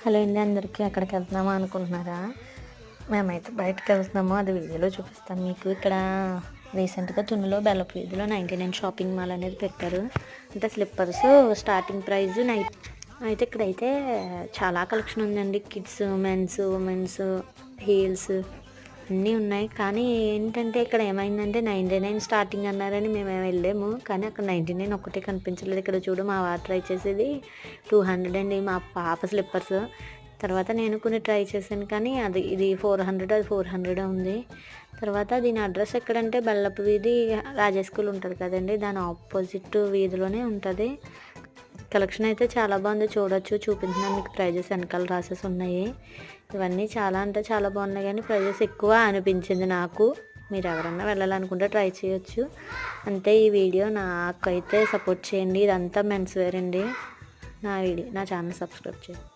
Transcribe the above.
Hello అండి, అందరికీ ఎక్కడికి వెళ్తున్నామో అనుకుంటున్నారా? మేమైతే బయటకు వెళ్తున్నాము, అది వీడియోలో చూపిస్తాను మీకు. ఇక్కడ రీసెంట్గా తునిలో బెల్లపు వీధిలో 99 షాపింగ్ మాల్ అనేది పెట్టారు. అంటే స్లిప్పర్స్ స్టార్టింగ్ ప్రైస్ అయితే ఇక్కడైతే చాలా కలెక్షన్ ఉందండి. కిడ్స్, మెన్స్, ఉమెన్స్, హీల్స్ అన్నీ ఉన్నాయి. కానీ ఏంటంటే ఇక్కడ ఏమైందంటే 99 స్టార్టింగ్ అన్నారని మేము వెళ్ళాము, కానీ అక్కడ 99 ఒక్కటే కనిపించలేదు. ఇక్కడ చూడు, మా వారు ట్రై చేసేది 200 అండి, మా పాప స్లిప్పర్స్. తర్వాత నేను కొన్ని ట్రై చేశాను, కానీ ఇది 400, అది 400 ఉంది. తర్వాత దీని అడ్రస్ ఎక్కడంటే బెల్లపు వీధి రాజా స్కూల్ ఉంటుంది కదండి, దాని ఆపోజిట్ వీధిలోనే ఉంటుంది. కలెక్షన్ అయితే చాలా బాగుంది, చూడొచ్చు. చూపించినాను మీకు, ప్రైజెస్ వెనకాల రాసేసి ఉన్నాయి. ఇవన్నీ చాలా అంటే చాలా బాగున్నాయి, కానీ ప్రైజెస్ ఎక్కువ అనిపించింది నాకు. మీరు ఎవరన్నా వెళ్ళాలనుకుంటే ట్రై చేయొచ్చు. అంతే, ఈ వీడియో నాకైతే సపోర్ట్ చేయండి. ఇదంతా మెన్స్ వేర్ అండి. నా ఛానల్ సబ్స్క్రైబ్ చేయండి.